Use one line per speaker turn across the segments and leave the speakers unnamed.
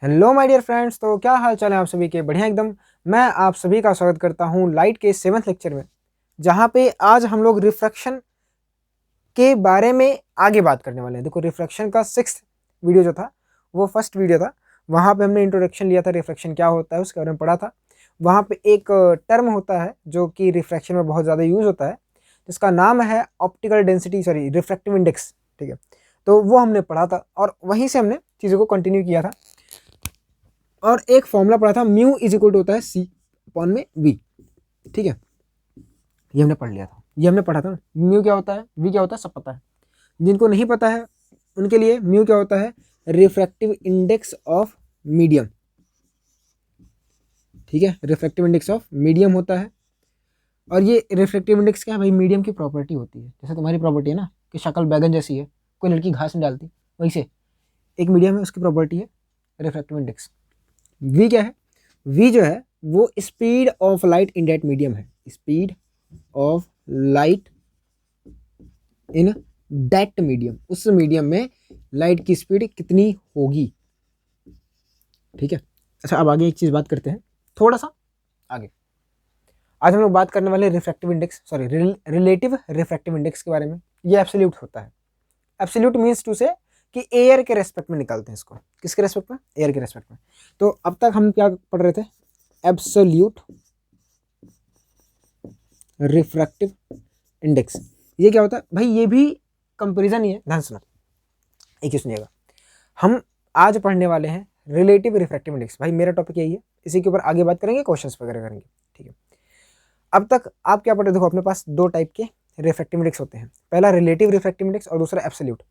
Hello my dear friends. तो क्या हाल चाल है आप सभी के? बढ़िया एकदम। मैं आप सभी का स्वागत करता हूं लाइट के 7th लेक्चर में, जहां पे आज हम लोग रिफ्रैक्शन के बारे में आगे बात करने वाले हैं। देखो, रिफ्रैक्शन का 6th वीडियो जो था वो फर्स्ट वीडियो था। वहां पे हमने इंट्रोडक्शन लिया था, रिफ्रैक्शन क्या होता है उसके बारे में पढ़ा था। वहां पे एक टर्म होता है जो कि रिफ्रैक्शन में बहुत ज़्यादा यूज होता है, जिसका नाम है optical density, sorry refractive index. ठीक है, तो वो हमने पढ़ा था और वहीं से हमने चीज़ों को कंटिन्यू किया था और एक फॉर्मूला पढ़ा था, म्यू इज इक्वल टू होता है सी अपॉन में वी। ठीक है, ये हमने पढ़ लिया था, ये हमने पढ़ा था ना। म्यू क्या होता है, वी क्या होता है, सब पता है। जिनको नहीं पता है उनके लिए म्यू क्या होता है, रिफ्रैक्टिव इंडेक्स ऑफ मीडियम। ठीक है, रिफ्रैक्टिव इंडेक्स ऑफ मीडियम होता है। और ये रिफ्रैक्टिव इंडेक्स क्या है भाई, मीडियम की प्रॉपर्टी होती है। जैसे तुम्हारी प्रॉपर्टी है ना कि शक्ल बैगन जैसी है, कोई लड़की घास नहीं डालती, वैसे एक मीडियम है, उसकी प्रॉपर्टी है रिफ्रैक्टिव इंडेक्स। वी क्या है, वी जो है वो speed of light in that medium है। Speed of light in that medium, उस मीडियम में लाइट की स्पीड कितनी होगी। ठीक है, अच्छा अब आगे एक चीज बात करते हैं, थोड़ा सा आगे। आज हम लोग बात करने वाले refractive index, sorry relative refractive index के बारे में। ये एब्सोल्यूट होता है। एब्सोल्यूट मीन्स टू से कि एयर के रेस्पेक्ट में निकालते हैं इसको। किसके रेस्पेक्ट में? एयर के रेस्पेक्ट में। तो अब तक हम क्या पढ़ रहे थे, एब्सोल्यूट रिफ्रैक्टिव इंडेक्स। ये क्या होता है भाई, ये भी कंपैरिजन ही है। ध्यान सुनो, एक ही सुनिएगा। हम आज पढ़ने वाले हैं रिलेटिव रिफ्रैक्टिव इंडेक्स। भाई मेरा टॉपिक यही है, इसी के ऊपर आगे बात करेंगे, क्वेश्चंस वगैरह करेंगे। ठीक है, अब तक आप क्या पढ़े? देखो, अपने पास दो टाइप के रिफ्रैक्टिव इंडेक्स होते हैं, पहला रिलेटिव रिफ्रैक्टिव इंडेक्स और दूसरा एब्सोल्यूट।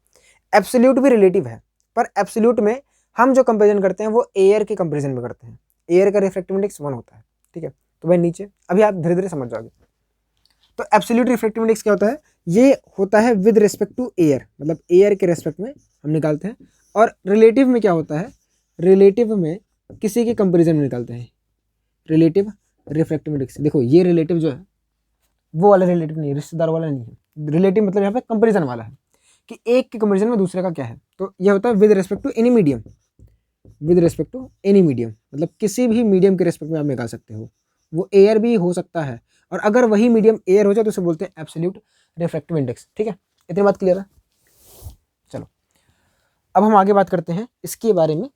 एब्सोल्यूट भी रिलेटिव है, पर एब्सोल्यूट में हम जो कंपेरिजन करते हैं वो एयर के कंपेरिजन में करते हैं। एयर का रिफ्रैक्टिव इंडेक्स 1 होता है। ठीक है, तो भाई नीचे अभी आप धीरे धीरे समझ जाओगे। तो एब्सोल्यूट रिफ्रैक्टिव इंडेक्स क्या होता है, ये होता है विद रिस्पेक्ट टू एयर, मतलब एयर के रेस्पेक्ट में हम निकालते हैं। और रिलेटिव में क्या होता है, रिलेटिव में किसी के कंपेरिजन में निकालते हैं। रिलेटिव रिफ्रैक्टिव इंडेक्स, देखो ये रिलेटिव जो है वो वाला रिलेटिव नहीं है, रिश्तेदार वाला नहीं है। रिलेटिव मतलब यहाँ पे कंपेरिजन वाला है कि एक के कंपेरिजन में दूसरे का क्या है। तो यह होता है with respect to any medium. With respect to any medium मतलब किसी भी मीडियम के रिस्पेक्ट में आप निकाल सकते हो। वो एयर भी हो सकता है, और अगर वही मीडियम एयर हो जाए तो उसे बोलते हैं एब्सोल्यूट रिफ्रैक्टिव इंडेक्स। ठीक है, इतनी बात क्लियर है। चलो अब हम आगे बात करते हैं इसके बारे में,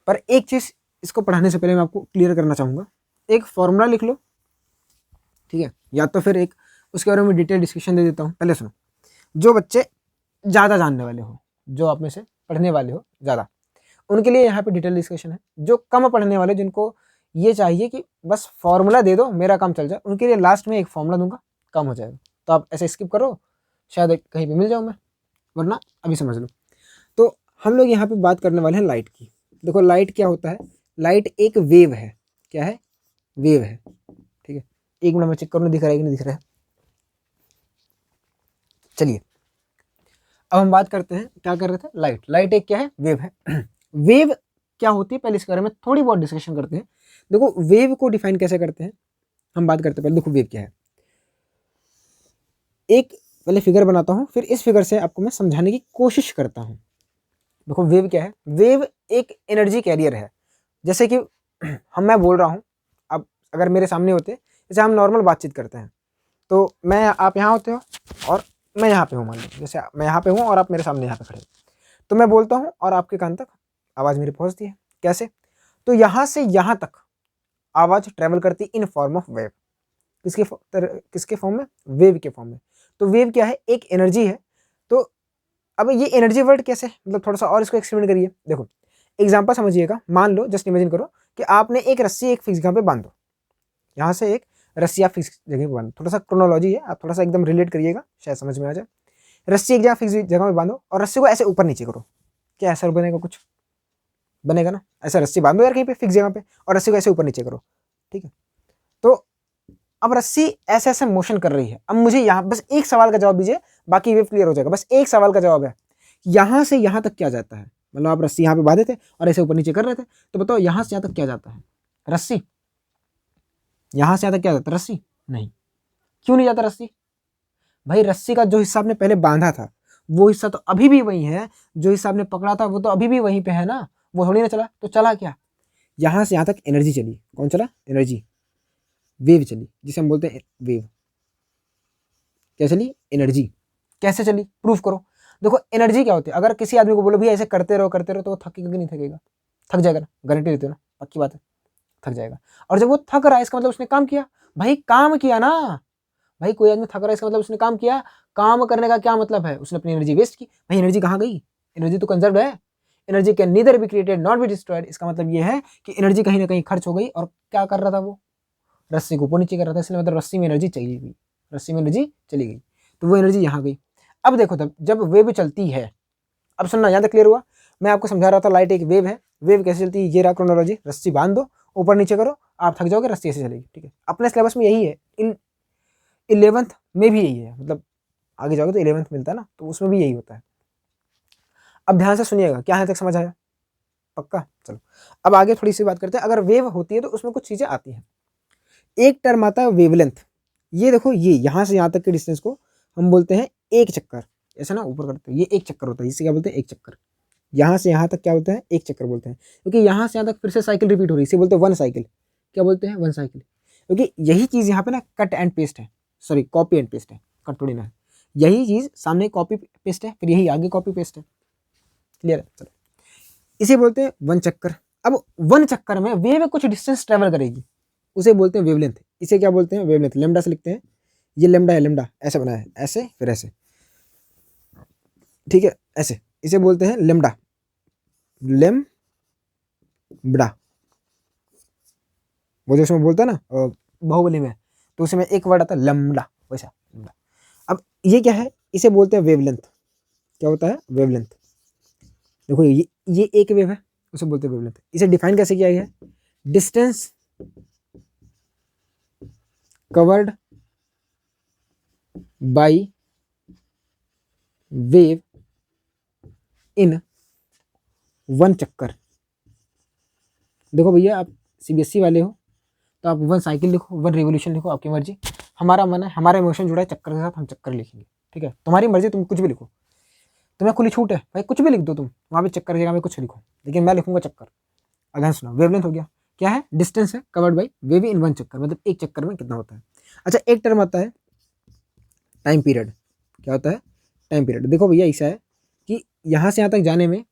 पर एक चीज इसको पढ़ाने से पहले मैं आपको क्लियर करना चाहूंगा। एक फॉर्मूला लिख लो, ठीक है, या तो फिर एक उसके बारे में डिटेल डिस्कशन दे देता हूँ। पहले सुनो, जो बच्चे ज़्यादा जानने वाले हो, जो आप में से पढ़ने वाले हो ज़्यादा, उनके लिए यहाँ पे डिटेल डिस्कशन है। जो कम पढ़ने वाले, जिनको ये चाहिए कि बस फॉर्मूला दे दो मेरा काम चल जाए, उनके लिए लास्ट में एक फॉर्मूला दूंगा, काम हो जाएगा। तो आप ऐसे स्किप करो, शायद कहीं पे मिल जाऊँ मैं, वरना अभी समझ लो। तो हम लोग यहाँ पे बात करने वाले हैं लाइट की। देखो लाइट क्या होता है, लाइट एक वेव है। क्या है? वेव है। ठीक है, एक मिनट में चेक करूँ दिख रहा है कि नहीं दिख रहा है। चलिए अब हम बात करते हैं, क्या कर रहे थे, लाइट। लाइट एक क्या है, वेव है। वेव क्या होती है, पहले इसके बारे में थोड़ी बहुत डिस्कशन करते हैं। देखो वेव को डिफाइन कैसे करते हैं, हम बात करते हैं पहले। देखो वेव क्या है, एक पहले फिगर बनाता हूं, फिर इस फिगर से आपको मैं समझाने की कोशिश करता हूं। देखो वेव क्या है, वेव एक एनर्जी कैरियर है। जैसे कि मैं बोल रहा हूं, अब अगर मेरे सामने होते, जैसे हम नॉर्मल बातचीत करते हैं, तो मैं, आप यहाँ होते हो और मैं यहाँ पे हूँ, मान लो जैसे मैं यहाँ पे हूँ और आप मेरे सामने यहाँ पे खड़े हो, तो मैं बोलता हूँ और आपके कान तक आवाज़ मेरी पहुँचती है। कैसे? तो यहाँ से यहाँ तक आवाज़ ट्रेवल करती इन फॉर्म ऑफ वेव। किसके फॉर्म में? वेव के फॉर्म में। तो वेव क्या है, एक एनर्जी है। तो अब ये एनर्जी वर्ड कैसे, मतलब थोड़ा सा और इसको एक्सप्लेन करिए। देखो एग्जाम्पल समझिएगा, मान लो, जस्ट इमेजिन करो कि आपने एक रस्सी एक फिक्स जगह पे बांधो, यहाँ से एक रस्सी आप फिक्स जगह पे बांधो। थोड़ा सा क्रोनोलॉजी है, आप थोड़ा सा एकदम रिलेट करिएगा, शायद समझ में आ जाए। रस्सी एक जगह फिक्स जगह पे बांधो और रस्सी को ऐसे ऊपर नीचे करो, क्या असर बनेगा? कुछ बनेगा ना। ऐसा रस्सी बांधो यार कहीं पे फिक्स जगह पे और रस्सी को ऐसे ऊपर नीचे करो। ठीक है, तो अब रस्सी ऐसे ऐसे मोशन कर रही है। अब मुझे यहाँ बस एक सवाल का जवाब दीजिए, बाकी वेव क्लियर हो जाएगा। बस एक सवाल का जवाब है, यहाँ से यहाँ तक क्या जाता है? मतलब आप रस्सी यहाँ पे बांधे थे और ऐसे ऊपर नीचे कर रहे थे, तो बताओ यहाँ से यहाँ तक क्या जाता है? रस्सी यहाँ से यहाँ तक क्या जाता है? रस्सी नहीं। क्यों नहीं जाता रस्सी? भाई रस्सी का जो हिस्सा आपने पहले बांधा था वो हिस्सा तो अभी भी वही है, जो हिस्सा आपने पकड़ा था वो तो अभी भी वहीं पे है ना। वो थोड़ी ना चला। तो चला क्या, यहाँ से यहाँ तक एनर्जी चली। कौन चला, एनर्जी, वेव चली, जिसे हम बोलते हैं वेव। क्या चली, एनर्जी। कैसे चली, प्रूफ करो। देखो एनर्जी क्या होती है, अगर किसी आदमी को बोलो भैया ऐसे करते रहो तो वो थकेगा कि नहीं थकेगा, थक जाएगा ना, गारंटी देते हो ना, पक्की बात है, थक जाएगा। और जब वो थक रहा है इसका मतलब उसने काम किया, भाई काम किया ना। भाई कोई आदमी थक रहा है इसका मतलब उसने काम किया। काम करने का क्या मतलब है, उसने अपनी एनर्जी वेस्ट की। भाई एनर्जी कहाँ गई, एनर्जी तो कंजर्व है। Energy can neither be created not be destroyed. इसका मतलब ये है कि एनर्जी कहीं ना कहीं खर्च हो गई। और क्या कर रहा था वो, रस्सी को ऊपर नीचे कर रहा था, इसलिए मतलब रस्सी में एनर्जी चली गई, रस्सी में एनर्जी चली गई, तो वो एनर्जी यहाँ गई। अब देखो तब जब वेव चलती है, अब सुनना, यहाँ तक क्लियर हुआ। मैं आपको समझा रहा था लाइट एक वेव है, वेव कैसे चलती है, ये रहा क्रोनोलॉजी। रस्सी बांध दो, ऊपर नीचे करो, आप थक जाओगे, रस्सी ऐसे चलेगी, ठीक है। अपने सिलेबस में यही है, 11th में भी यही है, मतलब आगे जाओगे तो 11th मिलता है ना, तो उसमें भी यही होता है। अब ध्यान से सुनिएगा, क्या यहाँ तक समझ आया, पक्का। चलो अब आगे थोड़ी सी बात करते हैं। अगर वेव होती है तो उसमें कुछ चीज़ें आती हैं। एक टर्म आता है वेवलेंथ। ये देखो, ये यहाँ से यहाँ तक के डिस्टेंस को हम बोलते हैं एक चक्कर। ऐसा ना ऊपर करते हैं, ये एक चक्कर होता है, इसे क्या बोलते हैं, एक चक्कर। यहाँ से यहाँ तक क्या बोलते हैं, एक चक्कर बोलते हैं, क्योंकि यहाँ से यहाँ तक फिर से साइकिल रिपीट हो रही है, इसे बोलते हैं वन साइकिल। क्या बोलते हैं, वन साइकिल। क्योंकि यही चीज़ यहाँ पे ना कट एंड पेस्ट है, सॉरी कॉपी एंड पेस्ट है, कट थोड़ी ना है। यही चीज़ सामने कॉपी पेस्ट है, फिर यही आगे कॉपी पेस्ट है। क्लियर है, चलो इसे बोलते हैं वन चक्कर। अब वन चक्कर में वेव कुछ डिस्टेंस ट्रेवल करेगी, उसे बोलते हैं वेवलेंथ। इसे क्या बोलते हैं, वेवलेंथ। लेमडा से लिखते हैं, ये लेमडा है, लेमडा ऐसे बना है, ऐसे फिर ऐसे, ठीक है, ऐसे, इसे बोलते हैं लेमडा, लेमडा। वो जो उसमें बोलता है ना बाहुबली में, तो उसमें एक वर्ड आता है लमडा, वैसा लमडा। अब ये क्या है, इसे बोलते हैं वेवलेंथ। क्या होता है, वेवलेंथ। देखो ये एक वेव है, उसे बोलते हैं वेवलेंथ। इसे डिफाइन कैसे किया गया है, distance covered by wave in one चक्कर। देखो भैया आप सीबीएसई वाले हो तो आप वन साइकिल लिखो, वन रिवोल्यूशन लिखो, आपकी मर्जी। हमारा मन है, हमारा इमोशन जुड़ा है चक्कर के साथ, हम चक्कर लिखेंगे, ठीक है। तुम्हारी मर्जी, तुम कुछ भी लिखो, तुम्हें खुली छूट है भाई, कुछ भी लिख दो तुम, वहाँ पे चक्कर की जगह में कुछ लिखो, लेकिन मैं लिखूंगा चक्कर। अगेन सुना, वेवलेंथ हो गया, क्या है, डिस्टेंस है covered by wave in one चक्कर, मतलब एक चक्कर में कितना होता है। अच्छा एक टर्म आता है टाइम पीरियड। क्या होता है, टाइम पीरियड। देखो भैया ऐसा है कि यहाँ से यहाँ तक जाने में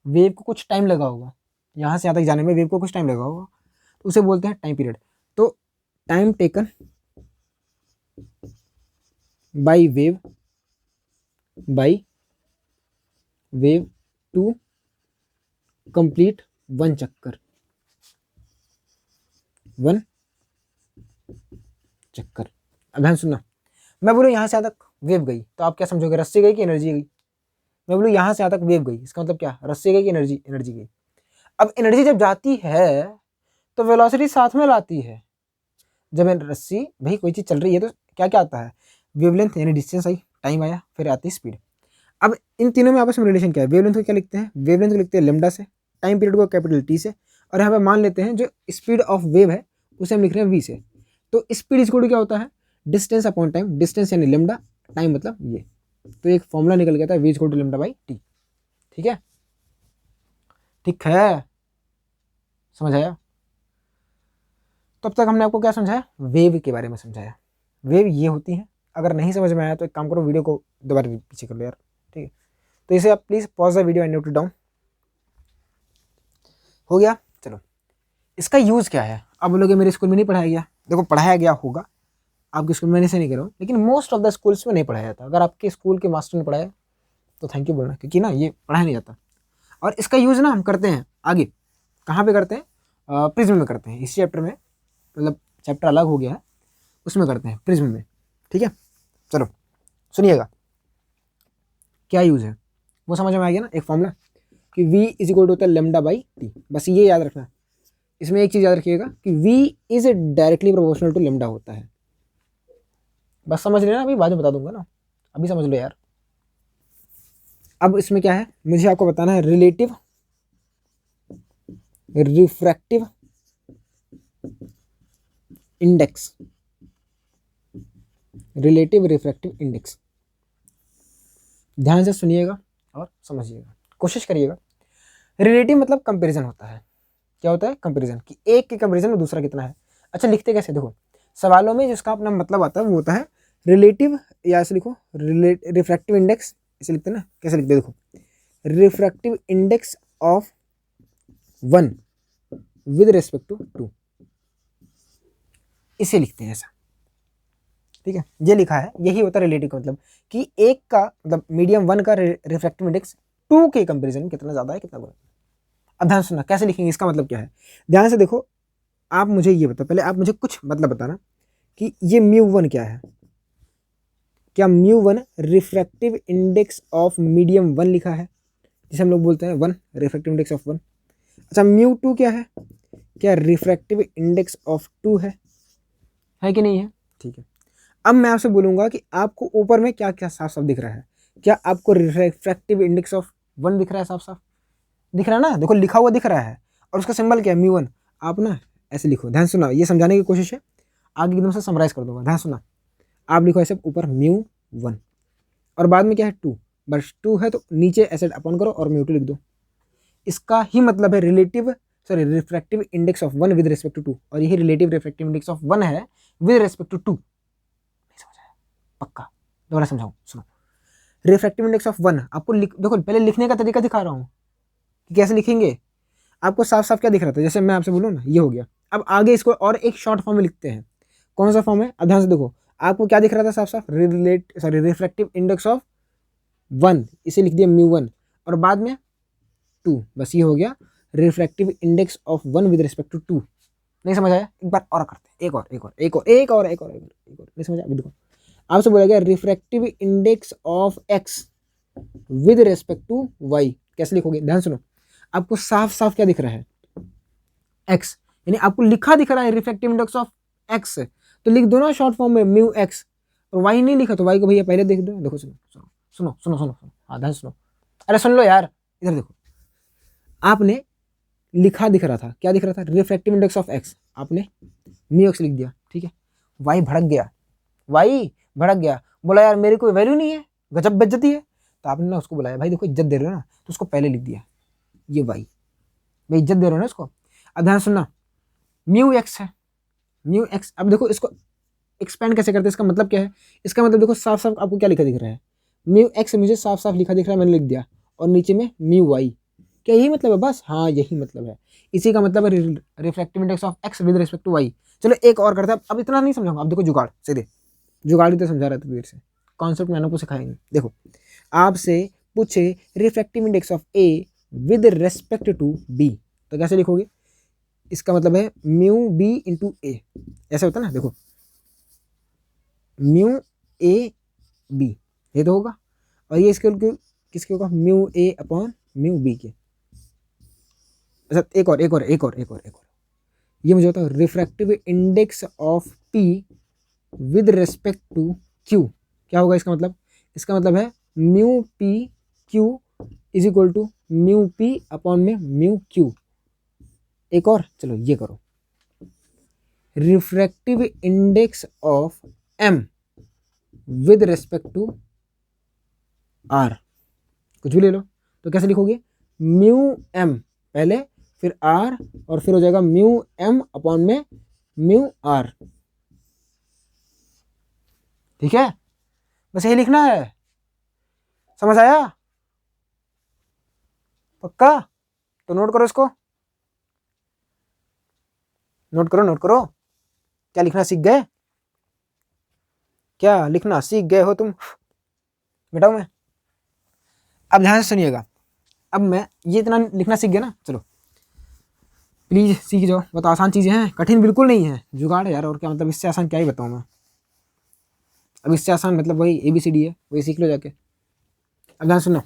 वेव को कुछ टाइम लगा होगा, यहाँ से यहाँ तक जाने में वेव को कुछ टाइम लगा होगा, तो उसे बोलते हैं टाइम पीरियड। तो time taken by wave to complete one चक्कर, वन चक्कर। अब ध्यान सुनना, मैं बोलूँ यहाँ से यहाँ तक वेव गई तो आप क्या समझोगे, रस्सी गई कि एनर्जी गई। मैं बोलूँ यहाँ से यहाँ तक वेव गई, इसका मतलब क्या, रस्सी गई कि एनर्जी, एनर्जी गई। अब एनर्जी जब जाती है तो वेलोसिटी साथ में लाती है। जब रस्सी, भाई कोई चीज़ चल रही है तो क्या क्या आता है, वेवलेंथ यानी डिस्टेंस आई, टाइम आया, फिर आती है स्पीड। अब इन तीनों में आपस में रिलेशन क्या है, वेवलेंथ को क्या लिखते हैं, वेवलेंथ को लिखते हैं लेमडा से, टाइम पीरियड को कैपिटल टी से, और यहाँ पे मान लेते हैं जो स्पीड ऑफ वेव है उसे हम लिख रहे हैं वी से। तो स्पीड इक्वल टू क्या होता है, डिस्टेंस अपॉन टाइम, डिस्टेंस यानी लेमडा, टाइम मतलब ये। तो एक फॉर्मूला निकल गया था, v equal to lambda by t. ठीक है, ठीक है, समझ आया। तो अब तक हमने आपको क्या समझाया, वेव के बारे में समझाया। वेव ये होती है, अगर नहीं समझ में आया तो एक काम करो, वीडियो को दोबारा पीछे कर लो यार, ठीक है। तो इसे आप please pause the video and note it down. हो गया, चलो इसका यूज़ क्या है। अब बोलोगे मेरे स्कूल में नहीं पढ़ाया गया, देखो पढ़ाया गया होगा, आपके स्कूल में मैंने से नहीं करो, लेकिन मोस्ट ऑफ द स्कूल्स में नहीं पढ़ाया जाता। अगर आपके स्कूल के मास्टर ने पढ़ाया तो थैंक यू बोलना, क्योंकि ना ये पढ़ाया नहीं जाता। और इसका यूज़ ना हम करते हैं आगे, कहाँ पे करते हैं, प्रिज्म में करते हैं। इस चैप्टर में, मतलब चैप्टर अलग हो गया है, उसमें करते हैं प्रिज्म में, ठीक है। चलो सुनिएगा क्या यूज़ है, वो समझ में आ गया ना। एक फॉर्मूला कि v इज इक्वल टू होता है लेमडा बाई टी, बस ये याद रखना। इसमें एक चीज़ याद रखिएगा कि v is directly proportional to lambda होता है, बस समझ लेना, अभी बाद में बता दूंगा ना, अभी समझ लो यार। अब इसमें क्या है, मुझे आपको बताना है relative refractive index, relative refractive index. ध्यान से सुनिएगा और समझिएगा, कोशिश करिएगा। रिलेटिव मतलब कंपेरिजन होता है, क्या होता है, कंपेरिजन, कि एक के कंपेरिजन में दूसरा कितना है। अच्छा लिखते कैसे, देखो सवालों में जिसका अपना मतलब आता है वो होता है रिलेटिव, या ऐसे लिखो रिफ्रैक्टिव इंडेक्स, इसे लिखते हैं ना, कैसे लिखते हैं, देखो refractive index of one with respect to two, इसे लिखते हैं ऐसा, ठीक है। ये लिखा है, यही होता है रिलेटिव का मतलब, कि एक का मतलब मीडियम वन का रिफ्रैक्टिव इंडेक्स टू के कंपेरिजन में कितना ज्यादा है, कितना कम है। अब ध्यान सुनना कैसे लिखेंगे, इसका मतलब क्या है, ध्यान से देखो। आप मुझे ये बताओ, पहले आप मुझे कुछ मतलब बताना कि ये म्यू वन क्या है। क्या mu one refractive index of medium one लिखा है, जिसे हम लोग बोलते हैं one, refractive index of one. अच्छा म्यू टू क्या है, क्या रिफ्रैक्टिव इंडेक्स ऑफ टू है कि नहीं है, ठीक है। अब मैं आपसे बोलूंगा कि आपको ऊपर में क्या क्या साफ साफ दिख रहा है, क्या आपको रिफ्रैक्टिव इंडेक्स ऑफ वन दिख रहा है, साफ साफ दिख रहा है ना, देखो लिखा हुआ दिख रहा है, और उसका सिंबल क्या है, म्यू वन। आप ना ऐसे लिखो, ध्यान सुना, ये समझाने की कोशिश है, आगे एकदम से समराइज कर दूंगा, ध्यान सुना। आप लिखो ऐसे ऊपर म्यू वन, और बाद में क्या है टू, बस टू है तो नीचे ऐसे अपॉन करो और म्यू टू लिख दो। इसका ही मतलब है relative sorry refractive index of one with respect to two, और यही relative refractive index of one है विद रिस्पेक्ट टू टू। पक्का दोबारा समझाऊं, सुनो। रिफ्रैक्टिव इंडेक्स ऑफ वन आपको देखो पहले लिखने का तरीका दिखा रहा हूं कि कैसे लिखेंगे। आपको साफ साफ क्या दिख रहा था, जैसे मैं आपसे बोलूं ना, ये हो गया। अब आगे इसको और एक शॉर्ट फॉर्म में लिखते हैं, कौन सा फॉर्म है, अब ध्यान से देखो। आपको क्या दिख रहा था साफ साफ, रिफ्रैक्टिव इंडेक्स ऑफ वन, इसे लिख दिया म्यू वन, और बाद में टू, बस ये हो गया refractive index of one with respect to two. नहीं समझ आया, एक बार और करते हैं, एक और नहीं समझ आया, अभी देखो आपसे बोला गया refractive index of x with respect to y, कैसे लिखोगे, ध्यान सुनो। आपको साफ साफ क्या दिख रहा है, एक्स, यानी आपको लिखा दिख रहा है रिफ्रैक्टिव इंडेक्स ऑफ एक्स, तो लिख दो ना शॉर्ट फॉर्म में म्यू एक्स, और वाई नहीं लिखा तो वाई को भैया पहले देख दो। देखो सुनो सुनो सुनो सुनो सुनो सुनो, हाँ ध्यान सुनो, अरे सुन लो यार, इधर देखो। आपने लिखा दिख रहा था, क्या दिख रहा था, रिफ्रैक्टिव इंडेक्स ऑफ एक्स, आपने म्यू एक्स लिख दिया, ठीक है। वाई भड़क गया, वाई भड़क गया, बोला यार मेरी कोई वैल्यू नहीं है, गजब बेइज्जती है। तो आपने ना उसको बुलाया, भाई देखो इज्जत दे रहे हो ना, तो उसको पहले लिख दिया, ये वाई, भाई इज्जत दे रहे हो ना उसको। अब ध्यान सुनना, म्यू एक्स है, म्यू एक्स। अब देखो इसको एक्सपेंड कैसे करते हैं, इसका मतलब क्या है, इसका मतलब देखो साफ साफ आपको क्या लिखा दिख रहा है, म्यू एक्स मुझे साफ साफ लिखा दिख रहा है, मैंने लिख दिया, और नीचे में म्यू वाई, क्या यही मतलब है, बस हाँ यही मतलब है, इसी का मतलब है refractive index of x with respect to y. चलो एक और करता है, अब इतना नहीं समझाऊंगा, अब देखो जुगाड़ सीधे, जुगाड़ तो समझा रहा था देर से, कॉन्सेप्ट मैंने आपको सिखाएंगे। देखो आपसे पूछे refractive index of a with respect to b, तो कैसे लिखोगे, इसका मतलब है म्यू बी इंटू ए, ऐसा होता है ना, देखो म्यू ए बी, ये तो होगा, और ये इसके किसके होगा, mu a upon mu b के। अच्छा एक और ये मुझे होता है refractive index of p with respect to q, क्या होगा इसका मतलब, इसका मतलब है mu p q is equal to mu p upon में म्यू क्यू। एक और, चलो ये करो, refractive index of m with respect to r, कुछ भी ले लो, तो कैसे लिखोगे, म्यू एम पहले, फिर आर, और फिर हो जाएगा म्यू एम अपॉन में म्यू आर, ठीक है। बस यही लिखना है, समझ आया, पक्का, तो नोट करो इसको, नोट करो, क्या लिखना सीख गए, क्या लिखना सीख गए हो तुम, बेटाओ मैं। अब ध्यान से सुनिएगा, अब मैं ये इतना लिखना सीख गया ना, चलो प्लीज सीख जाओ, बहुत आसान चीजें हैं, कठिन बिल्कुल नहीं है, जुगाड़ है यार, और क्या मतलब, इससे आसान क्या ही बताऊं मैं। अब इससे आसान मतलब वही ABCD है, वही सीख लो जाके। अब ध्यान सुनो,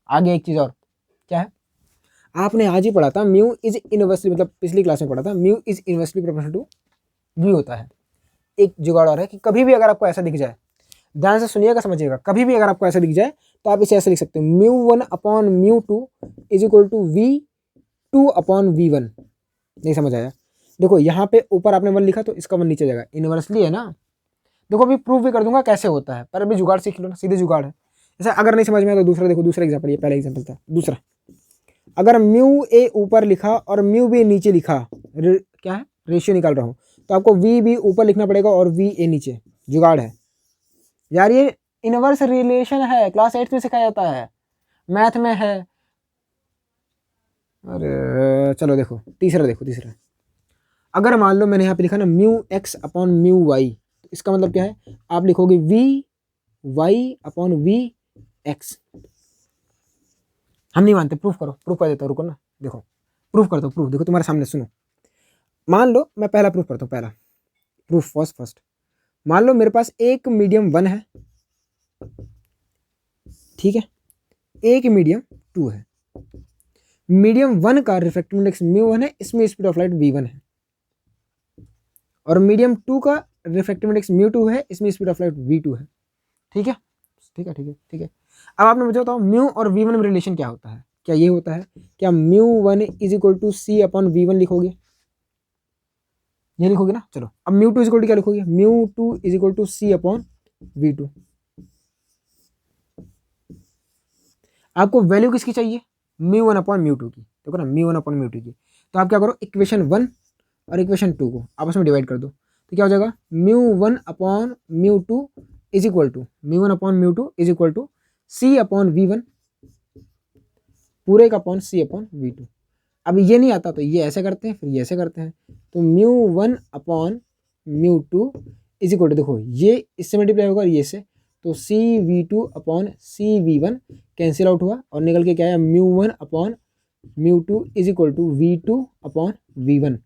आगे एक चीज और, क्या है, आपने आज ही पढ़ा था म्यू इज इनवर्सली, मतलब पिछली क्लास में पढ़ा था mu is inversely proportional to V होता है। एक जुगाड़ और है कि कभी भी अगर आपको ऐसा दिख जाए, ध्यान से सुनिएगा समझिएगा, कभी भी अगर आपको ऐसा दिख जाए तो आप इसे ऐसे लिख सकते हो, mu one upon mu two is equal to V2 upon V1। नहीं समझ आया, देखो यहाँ पे ऊपर आपने वन लिखा तो इसका वन नीचे जाएगा, इनवर्सली है ना। देखो अभी प्रूफ भी कर दूंगा कैसे होता है, पर अभी जुगाड़ सीख लो ना, सीधे जुगाड़ है। जैसे अगर नहीं समझ में आया तो दूसरा देखो, दूसरा एग्जाम्पल, ये पहला एग्जाम्पल था, दूसरा अगर म्यू ए ऊपर लिखा और म्यू बी नीचे लिखा, क्या है, रेशियो निकाल रहा हूँ, तो आपको वी बी ऊपर लिखना पड़ेगा और वी ए नीचे। जुगाड़ है यार, ये इनवर्स रिलेशन है, क्लास 8 में सिखाया जाता है, मैथ में है। अरे चलो देखो तीसरा, देखो तीसरा, अगर मान लो मैंने यहाँ पे लिखा ना mu x upon mu y, तो इसका मतलब क्या है, आप लिखोगे v y upon v x. हम नहीं मानते, प्रूफ करो, प्रूफ कर देता हूँ, रुको ना, देखो प्रूफ करता हूँ, प्रूफ देखो तुम्हारे सामने, सुनो। मान लो मैं पहला प्रूफ करता हूँ, पहला प्रूफ फर्स्ट। मान लो मेरे पास एक मीडियम 1 है, ठीक है, एक मीडियम 2 है। मीडियम 1 का रिफ्रैक्टिव इंडेक्स म्यू 1 है, इसमें स्पीड ऑफ लाइट v1 है, और मीडियम 2 का रिफ्रैक्टिव इंडेक्स म्यू 2 है, इसमें स्पीड ऑफ लाइट v2 है। ठीक है, ठीक है, ठीक है, ठीक है। अब आपने मुझे बताओ म्यू और v1 में रिलेशन क्या होता है? क्या ये होता है, क्या mu 1 is equal to c upon v1 लिखोगे? ये लिखोगे ना। चलो अब म्यू 2 इज इक्वल टू क्या लिखोगे? Mu 2 is equal to c upon v2। आपको वैल्यू किसकी चाहिए? म्यू 1 अपॉन म्यू 2 की। देखो ना, म्यू 1 अपॉन म्यू 2 की। तो आप क्या करो, इक्वेशन 1 और इक्वेशन 2 को आपस में डिवाइड कर दो, तो क्या हो जाएगा, mu 1 upon mu 2 is equal to mu 1 upon mu 2 is equal to c upon v1 पूरे का अपॉन सी अपॉन v2। अब ये नहीं आता तो ये ऐसे करते हैं, फिर ये ऐसे करते हैं, तो mu 1 upon mu 2 is equal to, देखो ये इससे मल्टीप्लाई होगा और ये से, तो c v2 upon c v1 cancel out हुआ और निकल के क्या है, mu 1 upon mu 2 is equal to v2 upon v1।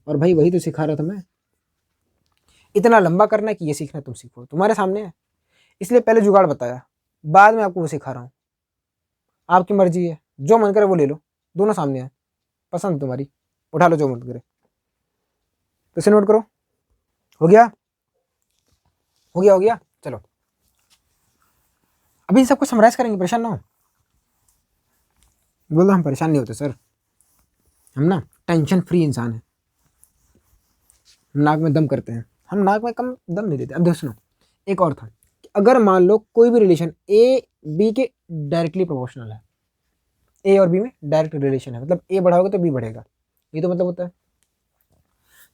और भाई वही तो सिखा रहा था मैं, इतना लंबा करना है कि ये सीखना तुम सीखो, तुम्हारे सामने है, इसलिए पहले जुगाड़ बताया, बाद में आपको वो सिखा रहा हूँ। आपकी मर्जी है, जो मन करे वो ले लो, दोनों सामने है, पसंद तुम्हारी, उठा लो जो मन करे। तो इसे नोट करो, हो गया, हो गया, हो गया। चलो अभी इन सबको समराइज करेंगे, परेशान ना हो। बोल दो हम परेशान नहीं होते सर, हम ना टेंशन फ्री इंसान है, हम नाक में दम करते हैं, हम नाक में कम दम नहीं देते। अब देखो सुनो, एक और था, अगर मान लो कोई भी रिलेशन ए बी के डायरेक्टली प्रोपोर्शनल है, ए और बी में डायरेक्ट रिलेशन है, मतलब ए बढ़ाओगे तो बी बढ़ेगा, ये तो मतलब होता है।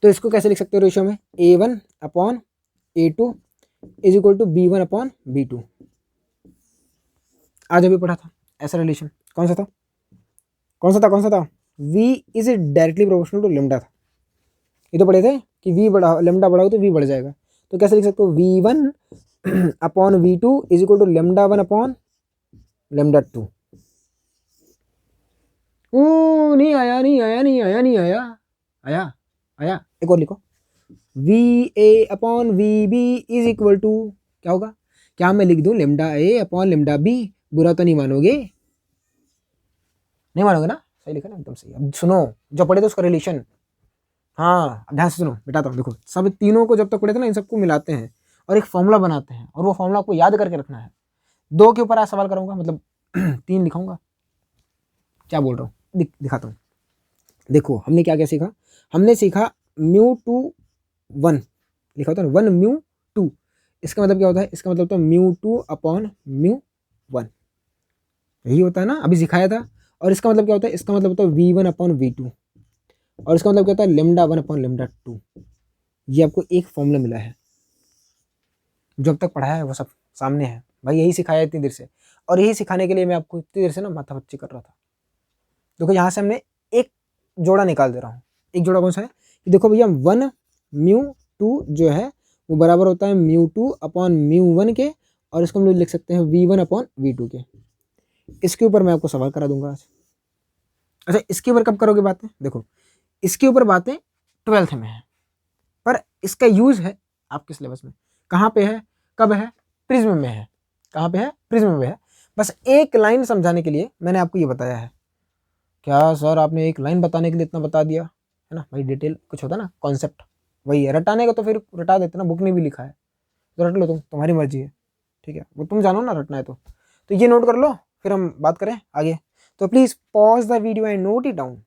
तो इसको कैसे लिख सकते हो रेशियो में, a1 upon a2 is equal to b1 upon b2। आज अभी पढ़ा था ऐसा रिलेशन, कौन सा था, कौन सा था, कौन सा था, v is directly proportional to lambda था, ये तो पढ़े थे कि v बढ़ा, लेमडा बढ़ाओ तो v बढ़ जाएगा। तो कैसे लिख सकते हो, v1 upon v2 is equal to lambda 1 upon lambda 2। ओ नहीं आया, नहीं आया, नहीं आया, नहीं आया, आया, आया। एक और लिखो, v a upon v b is equal to, क्या होगा, क्या मैं लिख दूं lambda a upon lambda b? बुरा तो नहीं मानोगे, नहीं मानोगे ना, सही लिखा ना, एकदम सही। अब सुनो, जो पढ़े थे उसका रिलेशन, हाँ अब ध्यान से सुनो, बताता हूँ। देखो सब तीनों को जब तक पढ़े थे ना, इन सबको मिलाते हैं और एक फॉर्मूला बनाते हैं, और वो फॉर्मूला आपको याद करके रखना है। 2 के ऊपर आज सवाल करूंगा, मतलब 3 लिखाऊंगा, क्या बोल रहा हूँ, दिखाता हूँ। देखो हमने क्या क्या सीखा, हमने सीखा μ2 1 लिखा होता है ना, 1 μ2, इसका मतलब क्या होता है, इसका मतलब होता है μ2 अपॉन μ1, यही होता है ना, अभी सिखाया था। और इसका मतलब क्या होता है, इसका मतलब होता है v1 अपॉन v2, और इसका मतलब क्या होता है लेमडा 1 अपॉन लेमडा 2। ये आपको एक फॉर्मूला मिला है, जो अब तक पढ़ाया है वो सब सामने है भाई, यही सिखाया इतनी देर से, और यही सिखाने के लिए मैं आपको इतनी देर से ना माथा पच्ची कर रहा था। देखो यहाँ से हमने एक जोड़ा निकाल दे रहा हूँ, एक जोड़ा कौन सा है, कि देखो भैया 1 μ2 जो है वो बराबर होता है μ2 अपॉन μ1 के, और इसको हम लोग लिख सकते हैं v1 अपॉन v2 के। इसके ऊपर मैं आपको सवाल करा दूंगा आज। अच्छा इसके ऊपर कब करोगे बातें, देखो इसके ऊपर बातें 12th में है, पर इसका यूज है आपके सिलेबस में, कहाँ पे है, कब है, प्रिज्म में है, कहाँ पे है, प्रिज्म में है। बस एक लाइन समझाने के लिए मैंने आपको ये बताया है। क्या सर आपने एक लाइन बताने के लिए इतना बता दिया, है ना भाई, डिटेल कुछ होता ना, कॉन्सेप्ट वही है, रटाने का तो फिर रटा देते ना, बुक में भी लिखा है तो रट लो, तुम्हारी मर्जी है, ठीक है, वो तुम जानो ना रटना है तो ये नोट कर लो, फिर हम बात करें आगे। तो please pause the video and note it down.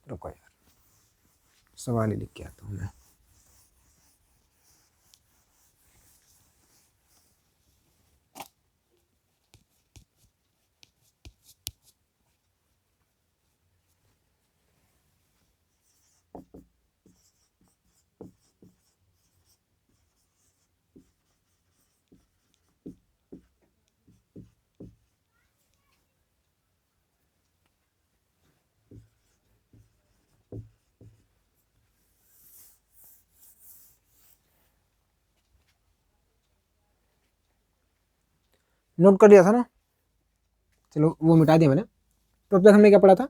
रुको यार, सवाल ही लिख के आता हूँ मैं। नोट कर लिया था ना, चलो वो मिटा दिया मैंने। तो अब तक हमने क्या पढ़ा था,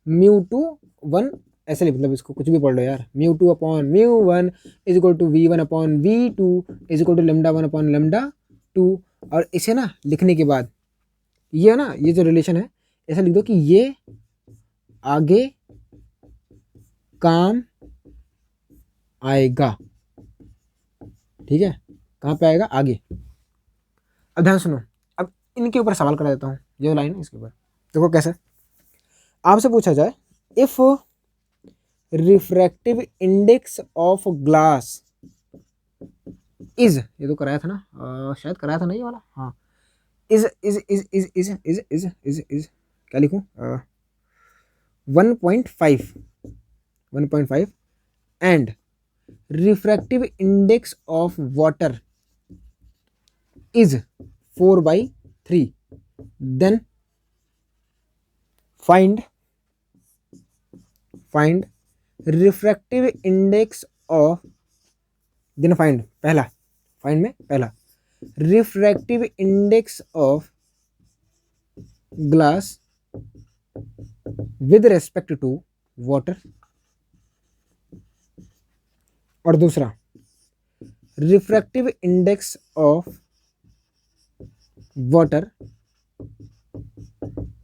म्यू टू वन, ऐसे लिख, मतलब इसको कुछ भी पढ़ लो यार, mu two upon mu one is equal to v one upon v two is equal to lambda one upon lambda two. और इसे ना लिखने के बाद ये ना, ये जो रिलेशन है ऐसा लिख दो कि ये आगे काम आएगा, ठीक है, कहाँ पे आएगा, आगे। अब ध्यान सुनो, अब इनके ऊपर सवाल करा देता हूँ, ये लाइन है इसके ऊपर देखो कैसे। आपसे पूछा जाए if refractive index of glass is, ये तो कराया था ना, शायद कराया था ना ये वाला, हाँ, इज क्या लिखूं, 1.5 and refractive index of water is 4/3, then find refractive index of, then find पहला, फाइंड में पहला refractive index of glass with respect to water, और दूसरा refractive index of water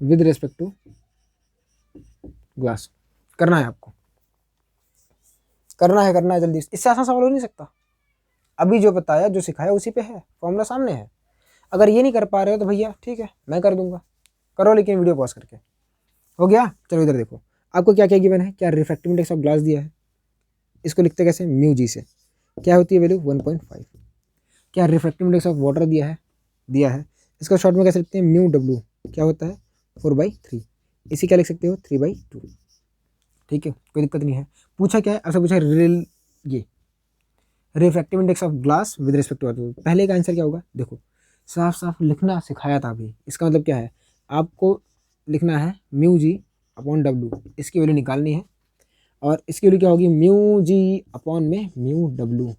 with respect to glass. करना है आपको, करना है जल्दी, इससे आसान सवाल हो नहीं सकता। अभी जो बताया, जो सिखाया उसी पे है, फॉर्मूला सामने है। अगर ये नहीं कर पा रहे हो तो भैया ठीक है, मैं कर दूंगा, करो, लेकिन वीडियो पॉज करके। हो गया, चलो इधर देखो, आपको क्या क्या गिवन है, क्या रिफ्रैक्टिव इंडेक्स ऑफ ग्लास दिया है, इसको लिखते कैसे, म्यू जी से, क्या होती है वैल्यू 1.5। क्या रिफ्रैक्टिव इंडेक्स ऑफ वाटर दिया है, इसका शॉर्ट में कैसे लिखते हैं, म्यू डब्ल्यू क्या होता है 4/3, इसी क्या लिख सकते हो 3/2, ठीक है, कोई दिक्कत नहीं है। पूछा क्या है, आपसे पूछा ये refractive index of glass with respect to water, पहले का आंसर क्या होगा, देखो साफ साफ लिखना सिखाया था अभी। इसका मतलब क्या है, आपको लिखना है म्यू जी अपॉन डब्ल्यू, इसकी वैल्यू निकालनी है, और इसकी वैल्यू क्या होगी, म्यू जी अपॉन में म्यू डब्ल्यू।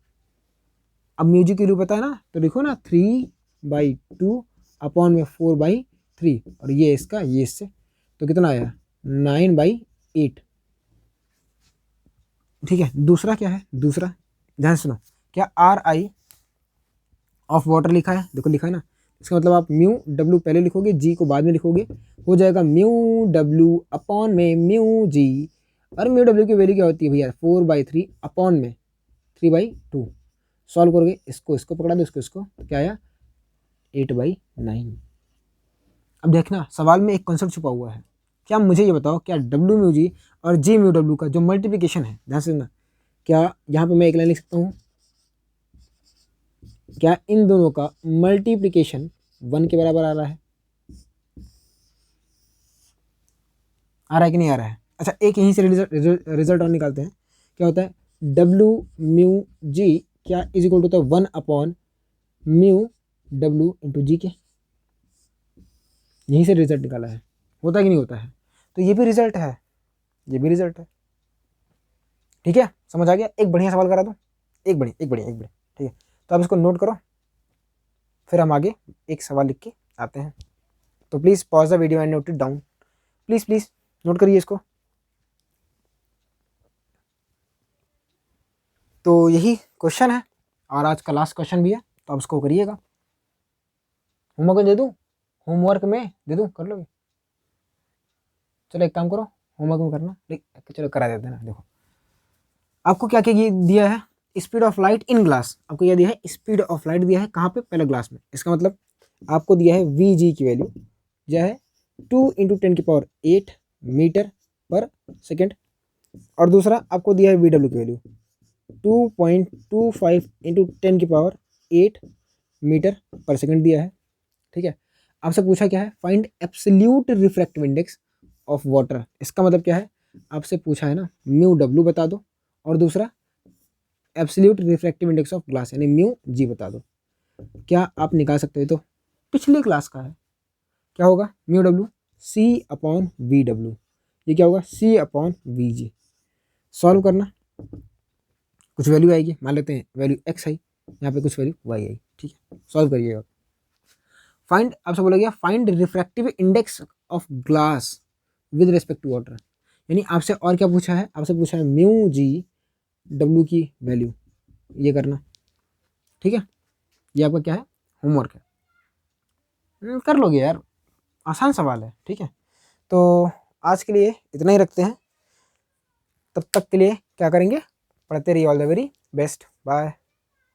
अब म्यू जी की वैल्यू पता है ना, तो लिखो ना 3/2 अपॉन में 4/3, और ये इसका, ये इससे, तो कितना आया 9/8, ठीक है। दूसरा क्या है, दूसरा ध्यान सुनो, क्या RI ऑफ वाटर लिखा है, देखो लिखा है ना, इसका मतलब आप म्यू डब्ल्यू पहले लिखोगे, जी को बाद में लिखोगे, हो जाएगा म्यू डब्ल्यू अपॉन में म्यू जी, और म्यू डब्ल्यू की वैल्यू क्या होती है भैया 4/3 अपॉन में 3/2। सॉल्व करोगे, इसको पकड़ा दो, इसको तो क्या आया 8/9। अब देखना सवाल में एक कॉन्सेप्ट छुपा हुआ है, क्या मुझे ये बताओ, क्या डब्ल्यू म्यू जी और जी म्यू डब्ल्यू का जो मल्टीप्लिकेशन है, ध्यान से सुनना, क्या यहाँ पे मैं एक लाइन लिख सकता हूँ, क्या इन दोनों का मल्टीप्लिकेशन 1 के बराबर आ रहा है, कि नहीं आ रहा है। अच्छा, एक यहीं से रिजल्ट और निकालते हैं, क्या होता है डब्ल्यू म्यू जी क्या इज इक्वल टू होता है 1 अपॉन म्यू डब्ल्यू इंटू जी के, यहीं से रिजल्ट निकाला है, होता कि नहीं होता है, तो ये भी रिजल्ट है, ये भी रिजल्ट है, ठीक है, समझ आ गया। एक बढ़िया सवाल करा दो, एक बढ़िया, ठीक है, तो आप इसको नोट करो, फिर हम आगे एक सवाल लिख के आते हैं। तो please pause the video and note it down, please note करिए इसको। तो यही क्वेश्चन है, और आज का लास्ट क्वेश्चन भी है, तो आप उसको करिएगा। होमवर्क दे दूँ, होमवर्क में दे दूँ, कर लोगे, चलो एक काम करो, होमवर्क में करना, चलो करा देते हैं ना। देखो आपको क्या क्या दिया है, speed of light in glass, आपको यह दिया है स्पीड ऑफ लाइट दिया है, कहाँ पे, पहले ग्लास में। इसका मतलब आपको दिया है VG की वैल्यू जो है 2 × 10⁸ मीटर पर सेकेंड, और दूसरा आपको दिया है VW की वैल्यू 2.25 इंटू 10⁸ मीटर पर सेकंड दिया है, ठीक है। आपसे पूछा क्या है, find absolute refractive index of water. इसका मतलब क्या है, आपसे पूछा है ना म्यू डब्ल्यू बता दो, और दूसरा absolute refractive index of glass यानी म्यू जी बता दो। क्या आप निकाल सकते हो? तो पिछली क्लास का है, क्या होगा म्यू डब्ल्यू C/VW, ये क्या होगा C/VG। सॉल्व करना, कुछ वैल्यू आएगी, मान लेते हैं वैल्यू x आई, यहाँ पे कुछ वैल्यू y आई, ठीक है। सॉल्व करिएगा। फाइंड, आपसे बोला गया find refractive index of glass with respect to water, यानी आपसे और क्या पूछा है, आपसे पूछा है म्यू जी डब्ल्यू की वैल्यू, ये करना, ठीक है। ये आपका क्या है, होमवर्क है, कर लोगे यार, आसान सवाल है, ठीक है। तो आज के लिए इतना ही रखते हैं, तब तक के लिए क्या करेंगे, पढ़ते रहिए। All the very best, bye.